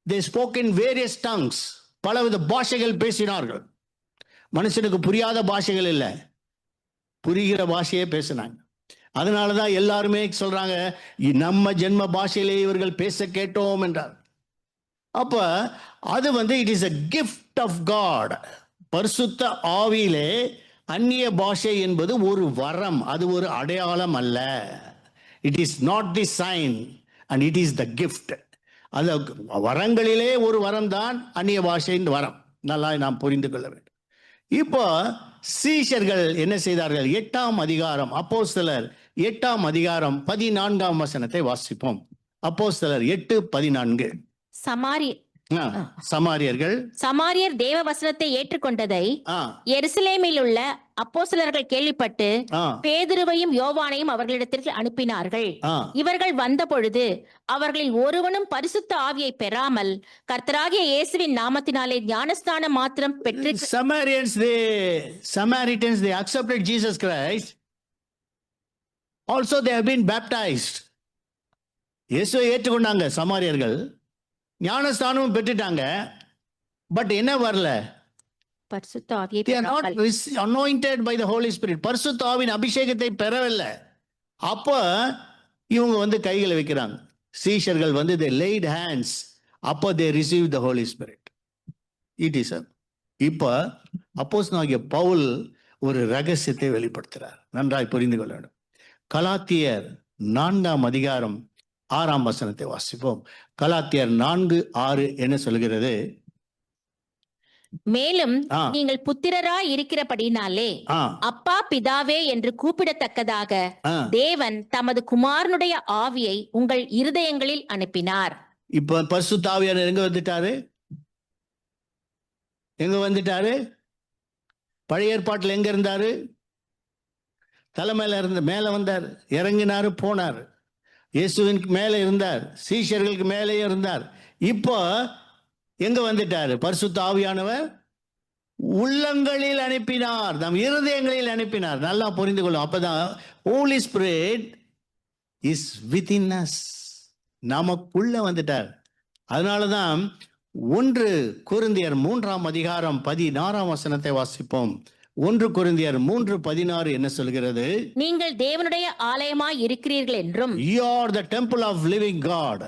They spoke in various tongues. பலவித பாஷைகள் பேசினார்கள். மனுஷனுக்கு புரியாத பாஷைகள் இல்லை, புரிகிற பாஷையே பேசினாங்க. அதனாலதான் எல்லாருமே சொல்றாங்க, நம்ம ஜென்ம பாஷையிலே இவர்கள் பேச கேட்டோம் என்றார். அப்ப அது it is a gift of God. பரிசுத்த ஆவியிலே அந்நிய பாஷை என்பது ஒரு வரம், அது ஒரு அடையாளம் அல்ல. It is not the sign and it is the gift. அது வரங்களிலே ஒரு வரம் தான் அந்நிய பாஷையின் வரம். நல்லா நாம் புரிந்து கொள்ள வேண்டும். இப்போ சீஷர்கள் என்ன செய்தார்கள்? 8 அதிகாரம் அப்போஸ்தலர் 8 அதிகாரம் 14 வசனத்தை வாசிப்போம். அப்போஸ்தலர் 8:14. சமாரியர் தேவ வசனத்தை ஏற்றுக்கொண்டதை எருசலேமில் உள்ள அப்போஸ்தலர்கள் கேள்விப்பட்டு பேதுருவையும் யோவானையும் அவர்களிடத்திற்கு அனுப்பினார்கள். இவர்கள் வந்த பொழுது அவர்களில் ஒருவனும் பரிசுத்த ஆவியை பெறாமல் கர்த்தராகிய இயேசுவின் நாமத்தினாலே ஞானஸ்நானம் மாத்திரம் பெற்று Samaritans they accepted Jesus Christ. Also they have been baptized. இயேசுவை ஏற்றுக்கொண்டாங்க சமாரியர்கள், ஞானஸ்தானமும் பெற்றுட்டாங்க. பட் என்ன வரல? பரிசுத்த ஆவியை They are not பெறாமல். anointed by the Holy Spirit. பரிசுத்த ஆவியின் அபிஷேகத்தை பெறவில்லை. அப்ப இவங்க வந்து கைகளை வைக்கிறாங்க. சீஷர்கள் வந்து they laid hands. அப்போ they received the Holy Spirit. It is இப்ப அப்போஸ்தலனாகிய பவுல் ஒரு ரகசியத்தை வெளிப்படுத்துறார். நன்றாய் புரிந்து கொள்ள வேண்டும். கலாத்தியர் 4ஆம் அதிகாரம் 6ஆம் வசனத்தை வாசிப்போம். கலாத்தியர் 4:6 என்ன சொல்கிறது? மேலும் நீங்கள் புத்திரராய் இருக்கிறபடினாலே அப்பா பிதாவே என்று கூப்பிடத்தக்கதாக தேவன் தமது குமாரனுடைய ஆவியை உங்கள் இருதயங்களில் அனுப்பினார். இப்ப பரிசுத்த ஆவியானவர் எங்க வந்துட்டாரு? எங்க வந்துட்டாரு? பழைய ஏற்பாட்டில் எங்க இருந்தாரு? தலைமையில இருந்த மேல வந்தார், இறங்கினாரு, போனார். இயேசுவிற்கு மேல இருந்தார், சீஷர்களுக்கு மேலே இருந்தார். இப்போ எங்க வந்துட்டாரு? பரிசுத்த ஆவியானவர் உள்ளங்களில் அனுப்பினார், நம் இருதயங்களில் அனுப்பினார். நல்லா புரிந்து கொள்ளும். அப்பதான் holy spirit is within us, நமக்குள்ள வந்துட்டார். அதனாலதான் 1 கொரிந்தியர் 3ஆம் அதிகாரம் 16ஆம் வசனத்தை வாசிப்போம். 1 கொரிந்தியர் 3:16 என்ன சொல்கிறது? நீங்கள் தேவனுடைய ஆலயமாய் இருக்கிறீர்கள் என்றும் you are the temple of living God.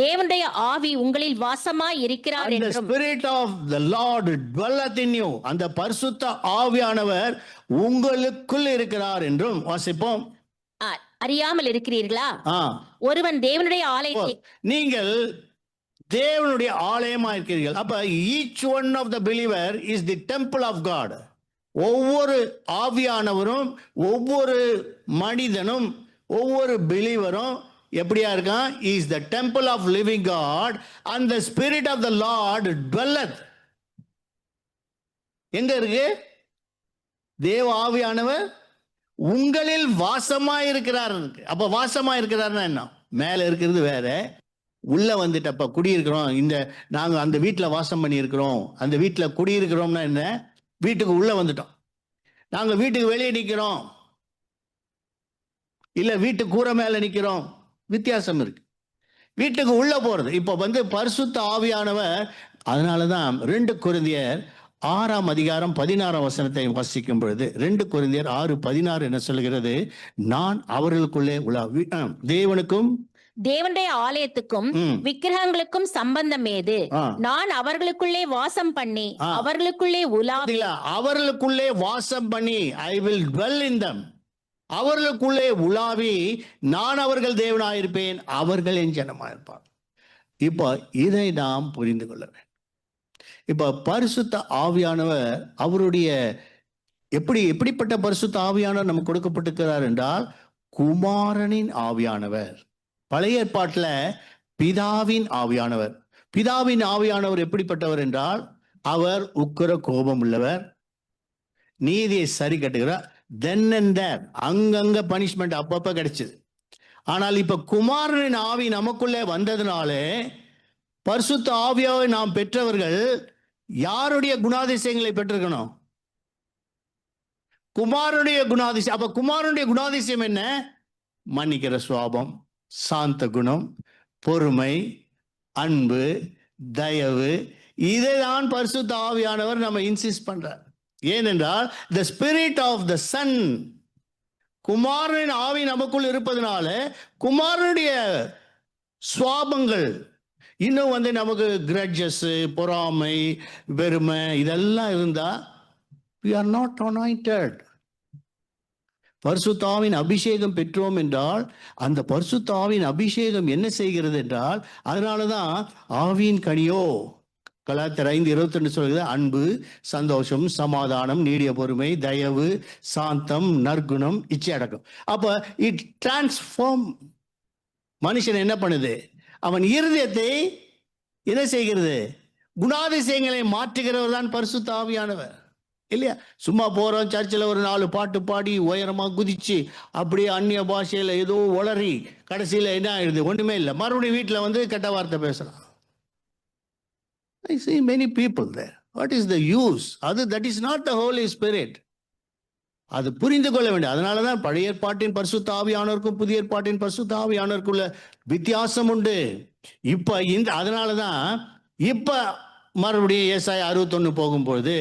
தேவனுடைய ஆவி உங்களில் வாசமாய் இருக்கிறார் என்றும் the spirit of the Lord dwelleth in you. அந்த பரிசுத்த ஆவியானவர் உங்களுக்குள் இருக்கிறார் என்றும் வாசிப்போம். அறியாமல் இருக்கிறீர்களா? ஒருவன் தேவனுடைய ஆலயத்தை, நீங்கள் தேவனுடைய ஆலயமா இருக்கிறீர்கள். அப்ப each one of the believer is the temple of God. ஒவ்வொரு ஆவியானவரும், ஒவ்வொரு மனிதனும், ஒவ்வொரு பிலீவரும் எப்படியா இருக்கான்? Is the temple of living God and the spirit of the Lord dwelleth. எங்க இருக்கு? தேவ ஆவியானவர் உங்களில் வாசமா இருக்கிறார். அப்ப வாசமா இருக்கிறார்னா என்ன? மேல இருக்கிறது வேற, உள்ள வந்துட்டு அப்ப குடியிருக்கிறோம். இந்த நாங்க அந்த வீட்டுல வாசம் பண்ணி இருக்கிறோம், அந்த வீட்டுல குடியிருக்கிறோம்னா என்ன? வீட்டுக்கு உள்ள வந்துட்டோம். நாங்க வீட்டுக்கு வெளியே நிக்கிறோம், இல்ல வீட்டு கூரை மேல நிக்கிறோம், வித்தியாசம் இருக்கு. வீட்டுக்கு உள்ள போறது இப்ப வந்து பரிசுத்த ஆவியானவர். அதனாலதான் 2 கொரிந்தியர் 6ஆம் அதிகாரம் 16ஆம் வசனத்தை வாசிக்கும் பொழுது 2 கொரிந்தியர் 6:16 என்ன சொல்கிறது? நான் அவர்களுக்குள்ளே உலாவி தேவனுக்கும் தேவனுடைய ஆலயத்துக்கும் விக்கிரகங்களுக்கும் சம்பந்தம் ஏது? நான் அவர்களுக்குள்ளே வாசம் பண்ணி அவர்களுக்குள்ளே உலாவி, அவர்களுக்குள்ளே வாசம் பண்ணி I will dwell in them. அவர்களுக்குள்ளே உலாவி நான் அவர்கள் தேவனாயிருப்பேன், அவர்கள் என் ஜனமாயிருப்பார். இப்போ இதை நாம் புரிந்து கொள்ள வேண்டும். இப்ப பரிசுத்த ஆவியானவர் அவருடைய எப்படிப்பட்ட பரிசுத்த ஆவியானவர் நமக்கு கொடுக்கப்பட்டிருக்கிறார் என்றால் குமாரனின் ஆவியானவர். பழைய ஏற்பாட்டில் பிதாவின் ஆவியானவர். பிதாவின் ஆவியானவர் எப்படிப்பட்டவர் என்றால் அவர் உக்கிர கோபம் உள்ளவர், நீதியை சரி கட்டுகிறார். தென் அண்ட் தேர் அங்கங்க பனிஷ்மெண்ட் அப்பப்ப கிடைச்சது. ஆனால் இப்ப குமாரனின் ஆவி நமக்குள்ளே வந்ததுனாலே பரிசுத்த ஆவியாவை நாம் பெற்றவர்கள் யாருடைய குணாதிசயங்களை பெற்றிருக்கணும்? குமாரனுடைய குணாதிசயம். அப்ப குமாரனுடைய குணாதிசயம் என்ன? மன்னிக்கிற சுவாபம், சாந்த குணம், பொறுமை, அன்பு, தயவு. இதைதான் பரிசுத்த ஆவியானவர் நம்ம இன்சிஸ்ட் பண்றார். ஏனென்றால் the spirit of the son, குமாரனின் ஆவி நமக்குள் இருப்பதனால குமாரனுடைய சுவாபங்கள் இன்னும் வந்து நமக்கு கிரட்ஜஸ், பொறாமை, பெருமை இதெல்லாம் இருந்தா we are not anointed. பரிசுத்தாவின் அபிஷேகம் பெற்றோம் என்றால் அந்த பரிசுத்தாவின் அபிஷேகம் என்ன செய்கிறது என்றால், அதனாலதான் ஆவியின் கனியோ கலாத்தியர் 5:22 சொல்கிறது, அன்பு, சந்தோஷம், சமாதானம், நீடிய பொறுமை, தயவு, சாந்தம், நற்குணம், இச்சை அடக்கம். அப்ப இட் டிரான்ஸ்ஃபார்ம். மனுஷன் என்ன பண்ணுது? அவன் இருதயத்தை என்ன செய்கிறது? குணாதிசயங்களை மாற்றுகிறவர் தான் பரிசுத்த ஆவியானவர், இல்லையா? சும்மா போறோம், சர்ச்சில் ஒரு 4 பாட்டு பாடி உயரமா குதிச்சு அப்படியே அந்நிய பாஷையில ஏதோ உளறி கடைசியில என்ன ஆயிடுது? ஒண்ணுமே இல்லை. மறுபடியும் வீட்டில் வந்து கெட்ட வார்த்தை பேசலாம். I see many people there. What is the use? That is not the Holy Spirit. அது புரிந்து கொள்ள வேண்டும். அதனாலதான் பழைய ஏற்பாட்டின் பரிசுத்த ஆவியானவருக்கும் புதிய ஏற்பாட்டின் பரிசுத்த ஆவியானவருக்குள்ள வித்தியாசம் உண்டு. அதனாலதான் இப்ப மறுபடியும் ஏசாயா 61 போகும்போது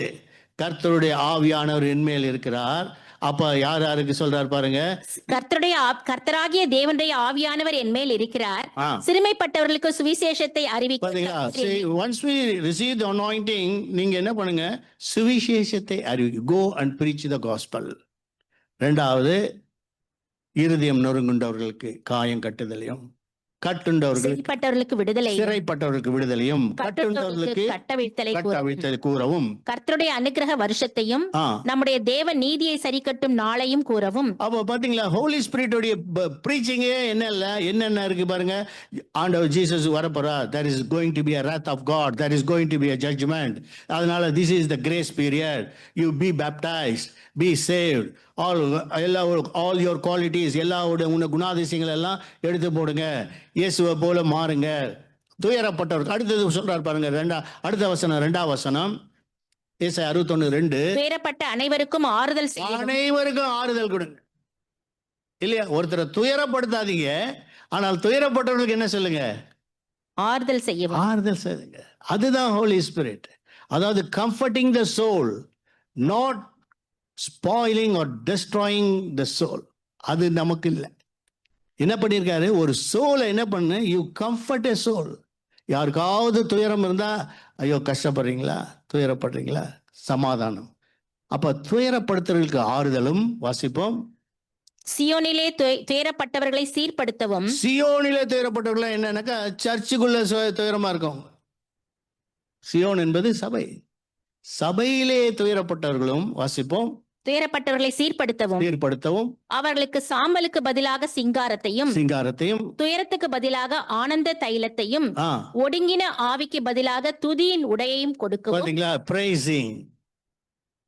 கர்த்தருடைய ஆவியானவர் என்மேல் இருக்கிறார். அப்ப யார் யாருக்கு சொல்றார் பாருங்க, கர்த்தராகிய தேவனுடைய ஆவியானவர் என் மேல் இருக்கிறார், சிறுமைப்பட்டவர்களுக்கு சுவிசேஷத்தை பாத்தீங்களா? Once we receive the anointing, நீங்க என்ன பண்ணுங்க, சுவிசேஷத்தை அறிவிக்க, go and preach the gospel. இரண்டாவது, இருதயம் நொறுங்குண்டவர்களுக்கு காயம் கட்டுதலையும், சிறைப்பட்டவர்களுக்கு விடுதலையும், கட்டுண்டவர்களுக்கு கட்டவிழ்த்தலை கூறவும், கர்த்தருடைய அனுக்கிரக வருஷத்தையும் நம்முடைய தேவ நீதியை சரிக்கட்டும் நாளையும் கூறவும். அப்ப பாத்தீங்களா, ஹோலி ஸ்பிரிட் உடைய பிரீச்சிங்கே என்னென்ன இருக்கு பாருங்க. ஆண்டவர் Jesus வரப்போறா, there is going to be a wrath of God, there is going to be a judgment. அதனால this is the grace period, you be baptized, be saved, all your qualities, எல்லாவோட உன்ன குணாதிசயங்கள் எல்லாம் எடுத்து போடுங்க, இயேசுவை போல மாறுங்க, துயரப்பட்டவர்கள். அடுத்தது சொல்றாரு பாருங்க, அடுத்த வசனம், 2ஆம் வசனம், ஏசாயா 61:2, துயரப்பட்ட அனைவருக்கும் ஆறுதல் கொடுங்க. இல்லையா? ஒருத்தரை துயரப்படுத்தாதீங்க, ஆனால் துயரப்பட்டவர்களுக்கு என்ன சொல்லுங்க, ஆறுதல் செய்யுங்க. அதுதான் ஹோலி ஸ்பிரிட். அதாவது comforting the soul, not spoiling or destroying the soul. அது நமக்கு இல்லை. என்ன பண்ணியிருக்காரு, ஒரு சோலை என்ன பண்ணு, யூ கம்ஃபர்ட் எ சோல். யாருக்காவது துயரம் இருந்தா, ஐயோ கஷ்டப்படுறீங்களா, துயரப்படுறீங்களா, சமாதானம். அப்ப துயரப்படுத்துறதுக்கு ஆறுதலும். வாசிப்போம், சியோனிலே துயரப்பட்டவர்களை சீர்படுத்தவும். சியோனிலே துயரப்பட்டவர்கள் என்னன்னாக்கா, சர்ச்சுக்குள்ள துயரமா இருக்கும். சியோன் என்பது சபை. சபையிலே துயரப்பட்டவர்களும், வாசிப்போம், துயரப்பட்டவர்களை சீர்படுத்தவும், அவர்களுக்கு சாம்பலுக்கு பதிலாக சிங்காரத்தையும், துயரத்துக்கு பதிலாக ஆனந்த தைலத்தையும், ஒடுங்கின ஆவிக்கு பதிலாக துதியின் உடையையும் கொடுக்கவும்.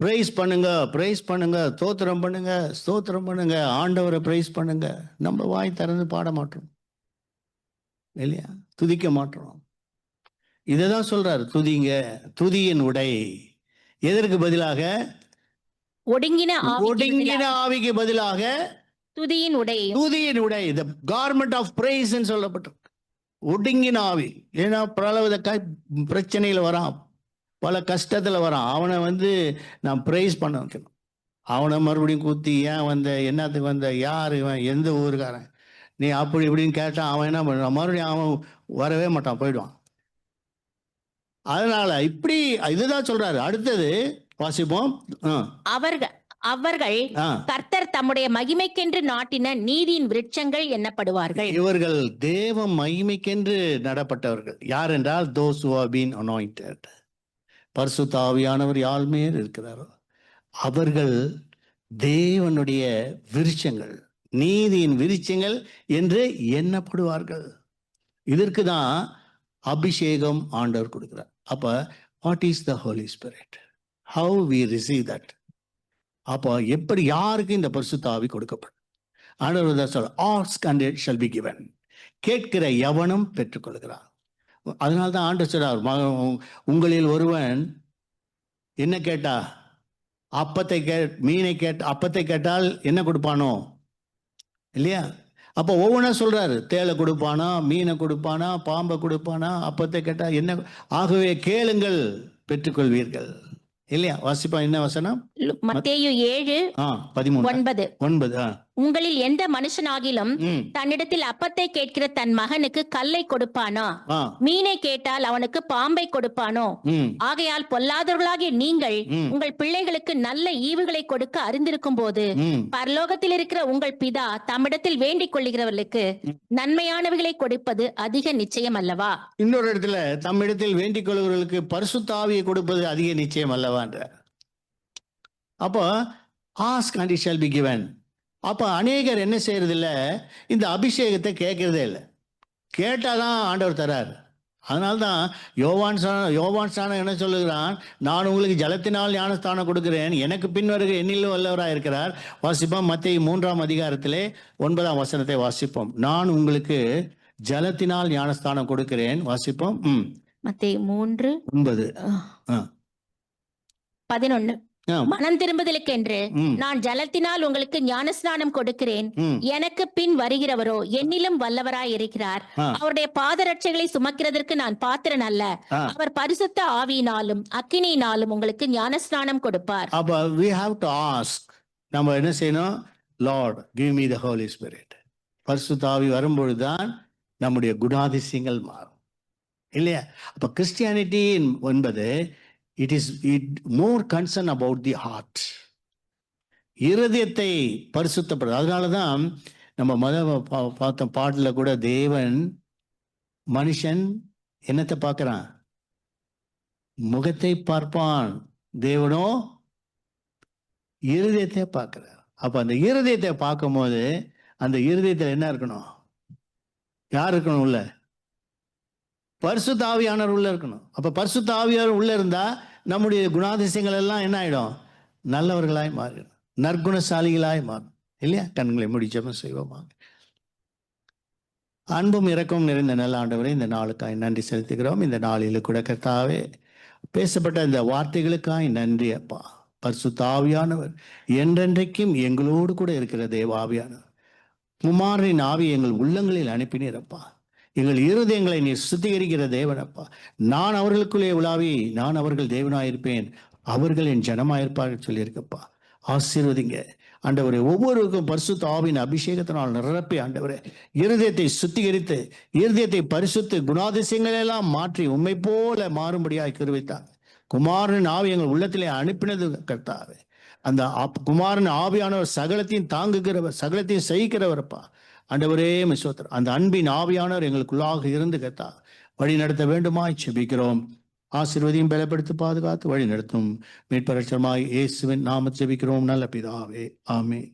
பிரைஸ் பண்ணுங்க, ஸ்தோத்திரம் பண்ணுங்க, ஆண்டவரை பிரைஸ் பண்ணுங்க. நம்ம வாய் திறந்து பாட மாட்டோம் இல்லையா, துதிக்க மாட்டோம். இததான் சொல்றாரு, துதிங்க, துதியின் உடை. எதற்கு பதிலாக, ஒடுங்கின ஆவிக்கு பதிலாக துதியின் உடை, the garment of praise ன்னு சொல்லப்பட்டிருக்கு. ஒடுங்கின ஆவி. ஏன்னா பல பிரச்சனையில வரான், பல கஷ்டத்துல வரான், அவனை நான் பிரைஸ் பண்ண வைக்கணும். அவனை மறுபடியும் கூத்தி, ஏன் வந்த, என்னத்துக்கு வந்த, யாரு இவன், எந்த ஊருக்காரன், நீ அப்படி இப்படின்னு கேட்டான், அவன் என்ன பண்ணுவான், மறுபடியும் அவன் வரவே மாட்டான், போயிடுவான். அதனால இப்படி இதுதான் சொல்றாரு. அடுத்தது வாசிப்போம், அவர்கள் கர்த்தர் தம்முடைய மகிமைக்கென்று நாட்டின நீதியின் விருட்சங்கள் எண்ணப்படுவார்கள். இவர்கள் தேவ மகிமைக்கென்று நடப்பட்டவர்கள். யார் என்றால், those who have been anointed. பரிசுத்த ஆவியானவர் யார் மேல் இருக்கிறாரோ அவர்கள் தேவனுடைய விருட்சங்கள், நீதியின் விருட்சங்கள் என்று எண்ணப்படுவார்கள். இதற்கு தான் அபிஷேகம் ஆண்டவர் கொடுக்கிறார். அப்ப what is the holy spirit, how we receive that. அப்போ எப்படி, யாருக்கு இந்த பரிசுத்த ஆவி கொடுக்கப்படும்? ஆண்டவர் சொல்ல, ask and it shall be given. கேட்கிற எவனும் பெற்றுக்கொள்கிறான். அதனால தான் ஆண்டவர் சொல்றார், உங்களில் ஒருவன் என்ன கேட்டா, அப்பத்தை கேட்டால் என்ன கொடுப்பானோ இல்லையா? அப்போ ஒவ்வொன்றா சொல்றாரு, தேலை கொடுப்பானா, மீனை கொடுப்பானா, பாம்பை கொடுப்பானா, அப்பத்தை கேட்டா என்ன. ஆகவே கேளுங்கள் பெற்றுக்கொள்வீர்கள் இல்லையா? வாசிப்பா, என்ன வசனம்? மத்தேயு 7:13. உங்களில் எந்த மனுஷனாகிலும் தன்னிடத்தில் அப்பத்தை கேட்கிற தன் மகனுக்கு கல்லை கொடுப்பானா? மீனை கேட்டால் அவனுக்கு பாம்பை கொடுப்பானோ? ஆகையால் பொல்லாதவர்களாகிய நீங்கள் உங்கள் பிள்ளைகளுக்கு நல்ல ஈவுகளை கொடுக்க அறிந்திருக்கும் போது பரலோகத்தில் இருக்கிற உங்கள் பிதா தம்மிடத்தில் வேண்டிக் கொள்ளுகிறவர்களுக்கு நன்மையானவைகளை கொடுப்பது அதிக நிச்சயம் அல்லவா? இன்னொரு இடத்துல, தம்மிடத்தில் வேண்டிக் கொள்ளுகிறவர்களுக்கு பரிசுத்த ஆவியை கொடுப்பது அதிக நிச்சயம் அல்லவா. அப்போ ask and it shall be given. அப்போ அநேகர் என்ன செய்யறதில்ல, இந்த அபிஷேகத்தை கேட்கறதே இல்லை. கேட்டாதான் ஆண்டவர் தரார். அதனால்தான் யோவான் ஸ்நானம் என்ன சொல்லுகிறான், நான் உங்களுக்கு ஜலத்தினால் ஞானஸ்தானம் கொடுக்கிறேன், எனக்கு பின் வருகிற என்னிலும் வல்லவராக இருக்கிறார். வாசிப்போம், மத்தேயு 3:9 வசனத்தை வாசிப்போம். நான் உங்களுக்கு ஜலத்தினால் ஞானஸ்தானம் கொடுக்கிறேன். வாசிப்போம், மத்தேயு 3:9. 11. மனம் திரும்புதலுக்கென்று நான் ஜலத்தினால் உங்களுக்கு ஞானஸ்நானம் கொடுக்கிறேன். எனக்கு பின் வருகிறவரோ என்னிலும் வல்லவராய் இருக்கிறார். அவருடைய பாதரட்சைகளை சுமக்கிறதற்கு நான் பாத்திரன் அல்ல. அவர் பரிசுத்த ஆவியினாலும் அக்கினியினாலும் உங்களுக்கு ஞானஸ்நானம் கொடுப்பார். அப்ப we have to ask, நம்ம என்ன செய்யணும்? Lord, give me the Holy Spirit. பரிசுத்த ஆவி வரும்பொழுதுதான் நம்முடைய குணாதிசயங்கள் மாறும், இல்லையா? அப்ப கிறிஸ்டியானிட்டி என்பது it more concern about the heart. இருதயத்தை பரிசுத்தப்படுது. அதனாலதான் நம்ம பார்த்த பாட்டுல கூட தேவன் மனுஷன் என்னத்தை பார்க்கிறான்? முகத்தை பார்ப்பான், தேவனோ இருதயத்தை பார்க்கிறார். அப்ப அந்த இருதயத்தை பார்க்கும் போது அந்த இருதயத்தில் என்ன இருக்கணும்? யார் இருக்கணும்? உள்ள பரிசுத்த ஆவியானவர் உள்ள இருக்கணும். அப்ப பரிசுத்த ஆவியானவர் உள்ள இருந்தா நம்முடைய குணாதிசயங்கள் எல்லாம் என்ன ஆயிடும்? நல்லவர்களாய் மாறிடும், நற்குணசாலிகளாய் மாறும், இல்லையா? கண்களை முடிச்சவன் செய்வோமாக. அன்பும் இரக்கமும் நிறைந்த நல்ல ஆண்டவரே, இந்த நாளுக்காய் நன்றி செலுத்துகிறோம். இந்த நாளில் கூட கர்த்தாவே பேசப்பட்ட இந்த வார்த்தைகளுக்காய் நன்றி அப்பா. பரிசுத்த ஆவியானவர் என்றென்றைக்கும் எங்களோடு கூட இருக்கிற தேவாவியானவர், குமாரனின் ஆவி எங்கள் உள்ளங்களில் அனுப்பினீரப்பா. எங்கள் இருதயங்களை நீ சுத்திகரிக்கிற தேவனப்பா. நான் அவர்களுக்குள்ளே உலாவி நான் அவர்கள் தேவனாயிருப்பேன், அவர்கள் என் ஜனமாயிருப்பார்கள் சொல்லியிருக்கப்பா. ஆசீர்வதிங்க ஆண்டவரே. ஒவ்வொருவருக்கும் பரிசுத்த ஆவியின் அபிஷேகத்தினால் நிரப்பி ஆண்டவரே இருதயத்தை சுத்திகரித்து இருதயத்தை பரிசுத்து குணாதிசயங்கள் எல்லாம் மாற்றி உண்மை போல மாறும்படியாய் கிருபைத்தார். குமாரனின் ஆவி எங்கள் உள்ளத்திலே அனுப்பினது கர்த்தாவே. அந்த குமாரன் ஆவியானவர் சகலத்தையும் தாங்குகிறவர், சகலத்தையும் சகிக்கிறவரப்பா. ஆண்டவரே மிஸ்வத்தர், அந்த அன்பின் ஆவியானவர் எங்களுக்குள்ளாக இருந்து கர்த்தா வழி நடத்த வேண்டுமாய் செபிக்கிறோம். ஆசீர்வதியும் பலப்படுத்தி பாதுகாத்து வழி நடத்தும் மீட்பரட்சமாய் இயேசுவின் நாமத்தில் ஜெபிக்கிறோம் நல்ல பிதாவே, ஆமென்.